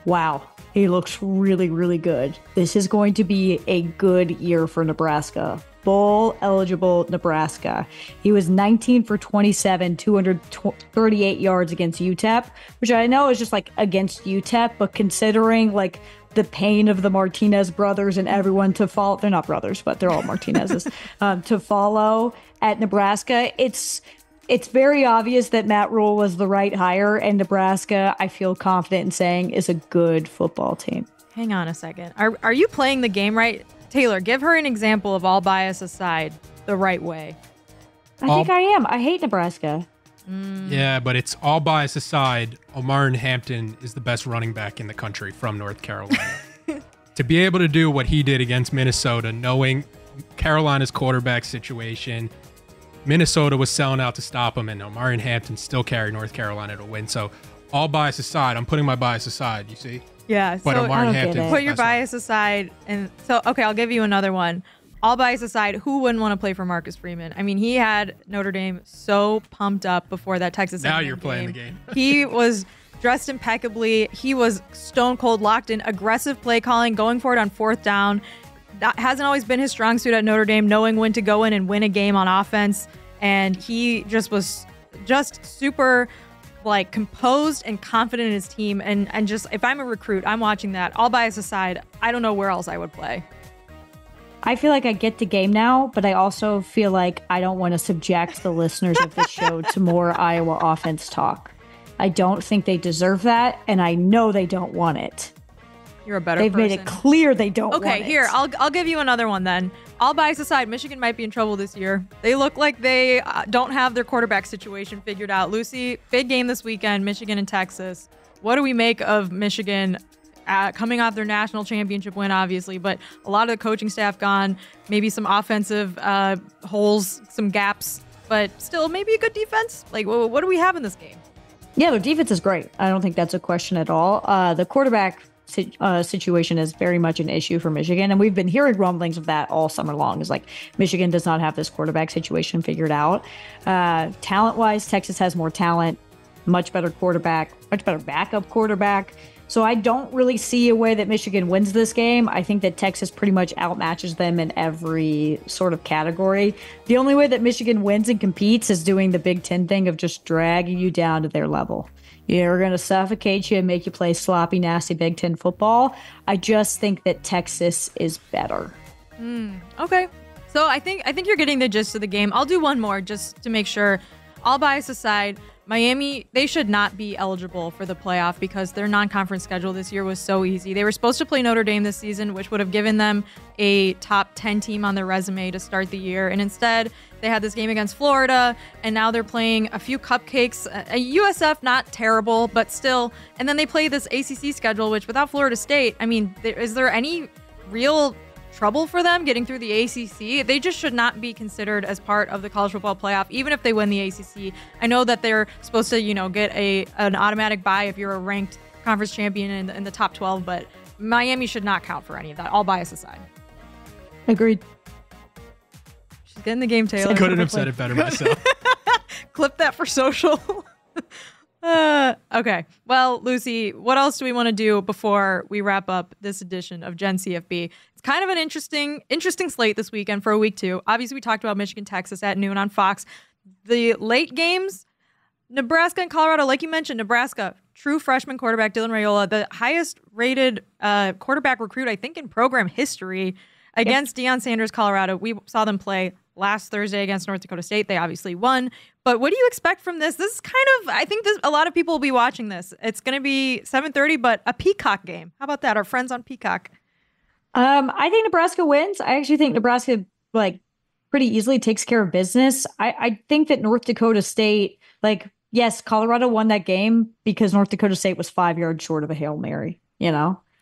Wow, he looks really, really good. This is going to be a good year for Nebraska. Bowl eligible Nebraska. He was 19 for 27, 238 yards against UTEP, which I know is just like against UTEP, but considering like the pain of the Martinez brothers and everyone to follow, they're not brothers, but they're all Martinezes, to follow at Nebraska, it's very obvious that Matt Rule was the right hire, and Nebraska, I feel confident in saying, is a good football team. Hang on a second. Are you playing the game right? Taylor, give her an example of all bias aside the right way. I think I am. I hate Nebraska. Yeah, but it's all bias aside. Omar Hampton is the best running back in the country from North Carolina. To be able to do what he did against Minnesota, knowing Carolina's quarterback situation, Minnesota was selling out to stop him, and Omar Hampton still carried North Carolina to win. So all bias aside, I'm putting my bias aside, you see? Yeah, but so Omar Hampton, put your bias aside. And so, okay, I'll give you another one. All bias aside, who wouldn't want to play for Marcus Freeman? I mean, he had Notre Dame so pumped up before that Texas A&M Now you're playing the game. He was dressed impeccably. He was stone cold locked in, aggressive play calling, going for it on fourth down. That hasn't always been his strong suit at Notre Dame, knowing when to go in and win a game on offense. And he just was just super like composed and confident in his team. And just, if I'm a recruit, I'm watching that. All bias aside, I don't know where else I would play. I feel like I get the game now, but I also feel like I don't want to subject the listeners of the show to more Iowa offense talk. I don't think they deserve that, and I know they don't want it. You're a better They've person. made it clear they don't want it. Okay, here, I'll give you another one then. All bias aside, Michigan might be in trouble this year. They look like they don't have their quarterback situation figured out. Lucy, big game this weekend, Michigan and Texas. What do we make of Michigan coming off their national championship win, obviously, but a lot of the coaching staff gone, maybe some offensive holes, some gaps, but still maybe a good defense? Like, what do we have in this game? Yeah, their defense is great. I don't think that's a question at all. The quarterback situation is very much an issue for Michigan, and we've been hearing rumblings of that all summer long. It's like Michigan does not have this quarterback situation figured out. Talent-wise, Texas has more talent. much better quarterback, much better backup quarterback. So I don't really see a way that Michigan wins this game. I think that Texas pretty much outmatches them in every sort of category. The only way that Michigan wins and competes is doing the Big Ten thing of just dragging you down to their level. They're going to suffocate you and make you play sloppy, nasty Big Ten football. I just think that Texas is better. Okay. So I think you're getting the gist of the game. I'll do one more just to make sure. All bias aside, Miami, they should not be eligible for the playoff because their non-conference schedule this year was so easy. They were supposed to play Notre Dame this season, which would have given them a top 10 team on their resume to start the year. And instead, they had this game against Florida, and now they're playing a few cupcakes. USF, not terrible, but still. And then they play this ACC schedule, which without Florida State, I mean, is there any real trouble for them getting through the ACC? They just should not be considered as part of the college football playoff, even if they win the ACC. I know that they're supposed to, get an automatic bye if you're a ranked conference champion in the top 12, but Miami should not count for any of that, all bias aside. Agreed. She's getting the game, Taylor. I couldn't have said it better myself. Clip that for social. Okay. Well, Lucy, what else do we want to do before we wrap up this edition of Gen CFB? It's kind of an interesting slate this weekend for a week 2. Obviously, we talked about Michigan, Texas at noon on Fox. The late games, Nebraska and Colorado, like you mentioned, Nebraska, true freshman quarterback Dylan Raiola, the highest rated quarterback recruit, I think, in program history against Deion Sanders, Colorado. We saw them play last Thursday against North Dakota State. They obviously won. But what do you expect from this? This is kind of, I think a lot of people will be watching this. It's going to be 7:30, but a Peacock game. How about that? Our friends on Peacock. I think Nebraska wins. I actually think Nebraska, pretty easily takes care of business. I think that North Dakota State, yes, Colorado won that game because North Dakota State was 5 yards short of a Hail Mary,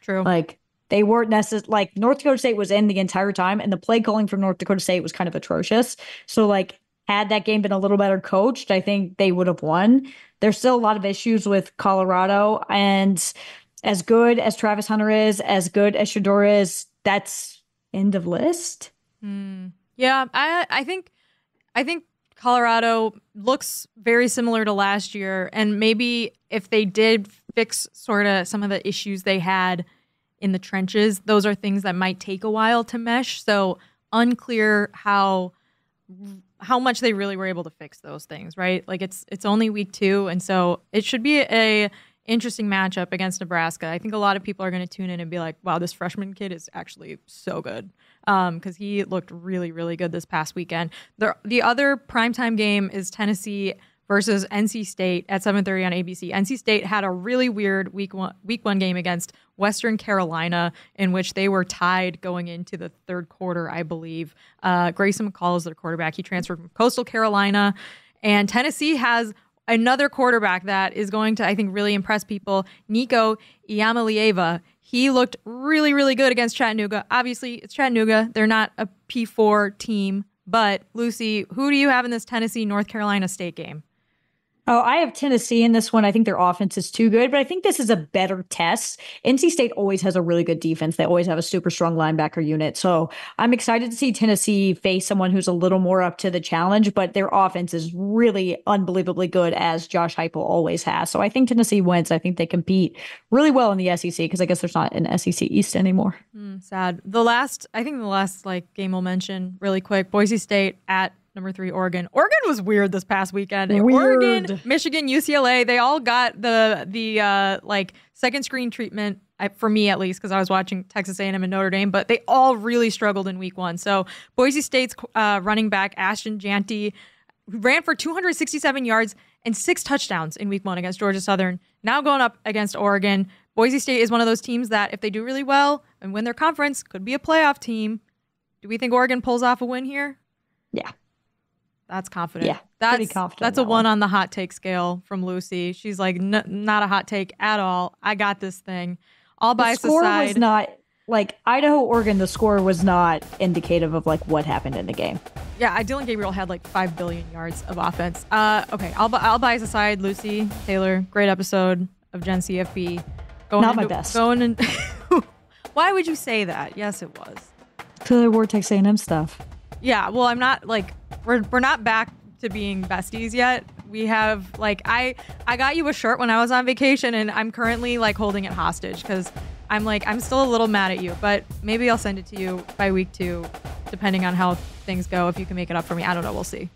True. They weren't necessarily, North Dakota State was in the entire time, and the play calling from North Dakota State was kind of atrocious. So, had that game been a little better coached, I think they would have won. There's still a lot of issues with Colorado, and as good as Travis Hunter is, as good as Shedeur is, that's end of list. Yeah, I think Colorado looks very similar to last year, and maybe if they did fix sort of some of the issues they had in the trenches, those are things that might take a while to mesh. So unclear how much they really were able to fix those things, right? It's only week 2, and so it should be a interesting matchup against Nebraska. I think a lot of people are going to tune in and be like, wow, this freshman kid is actually so good, because he looked really, really good this past weekend. The other primetime game is Tennessee versus NC State at 7:30 on ABC. NC State had a really weird week one game against Western Carolina, in which they were tied going into the third quarter, I believe. Grayson McCall is their quarterback. He transferred from Coastal Carolina. And Tennessee has another quarterback that is going to, I think, really impress people, Nico Iamaleava. He looked really, really good against Chattanooga. Obviously, it's Chattanooga. They're not a P4 team. But, Lucy, who do you have in this Tennessee-North Carolina State game? Oh, I have Tennessee in this one. I think their offense is too good, but I think this is a better test. NC State always has a really good defense. They always have a super strong linebacker unit. So I'm excited to see Tennessee face someone who's a little more up to the challenge, but their offense is really unbelievably good, as Josh Heupel always has. So I think Tennessee wins. I think they compete really well in the SEC, because I guess there's not an SEC East anymore. Sad. The last game we'll mention really quick, Boise State at number 3, Oregon. Oregon was weird this past weekend. Weird. Oregon, Michigan, UCLA, they all got the second screen treatment, for me at least, because I was watching Texas A&M and Notre Dame, but they all really struggled in week 1. So Boise State's running back, Ashton Janty, ran for 267 yards and 6 touchdowns in week 1 against Georgia Southern. Now going up against Oregon. Boise State is one of those teams that, if they do really well and win their conference, could be a playoff team. Do we think Oregon pulls off a win here? Yeah. That's confident. Yeah, pretty confident. That's a 1 on the hot take scale from Lucy. She's like, not a hot take at all. I got this thing. All bias aside. The score was not, Idaho, Oregon, the score was not indicative of, what happened in the game. Yeah, Dylan Gabriel had, 5 billion yards of offense. Okay, all bias aside, Lucy, Taylor, great episode of Gen CFB. My best. Why would you say that? Yes, it was. Because I wore Texas A&M stuff. Yeah, well, I'm not, we're not back to being besties yet. We have like I got you a shirt when I was on vacation, and I'm currently like holding it hostage because I'm still a little mad at you, but maybe I'll send it to you by week 2, depending on how things go. If you can make it up for me, I don't know. We'll see.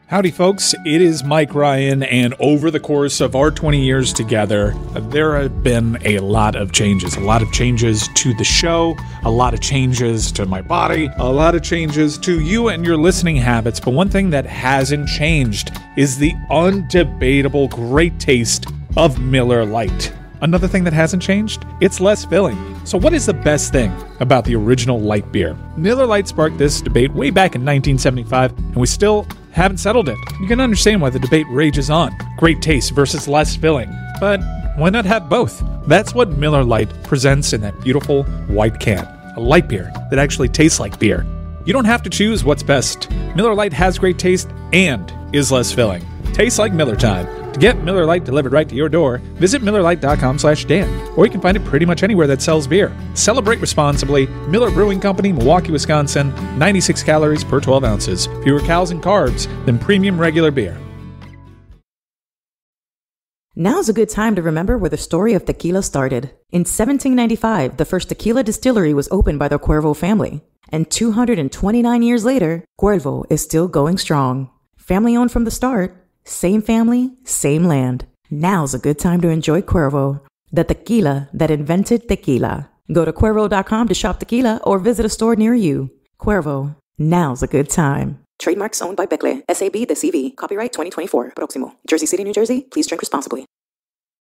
Howdy, folks. It is Mike Ryan, and over the course of our 20 years together, there have been a lot of changes. A lot of changes to the show, a lot of changes to my body, a lot of changes to you and your listening habits. But one thing that hasn't changed is the undebatable great taste of Miller Lite. Another thing that hasn't changed? It's less filling. So what is the best thing about the original light beer? Miller Lite sparked this debate way back in 1975, and we still haven't settled it. You can understand why the debate rages on. Great taste versus less filling. But why not have both? That's what Miller Lite presents in that beautiful white can. A light beer that actually tastes like beer. You don't have to choose what's best. Miller Lite has great taste and is less filling. Tastes like Miller time. To get Miller Lite delivered right to your door, visit MillerLite.com/Dan, or you can find it pretty much anywhere that sells beer. Celebrate responsibly. Miller Brewing Company, Milwaukee, Wisconsin. 96 calories per 12 ounces. Fewer calories and carbs than premium regular beer. Now's a good time to remember where the story of tequila started. In 1795, the first tequila distillery was opened by the Cuervo family. And 229 years later, Cuervo is still going strong. Family owned from the start. Same family, same land. Now's a good time to enjoy Cuervo, the tequila that invented tequila. Go to Cuervo.com to shop tequila or visit a store near you. Cuervo, now's a good time. Trademarks owned by Becle, SAB, the CV. Copyright 2024. Proximo. Jersey City, New Jersey. Please drink responsibly.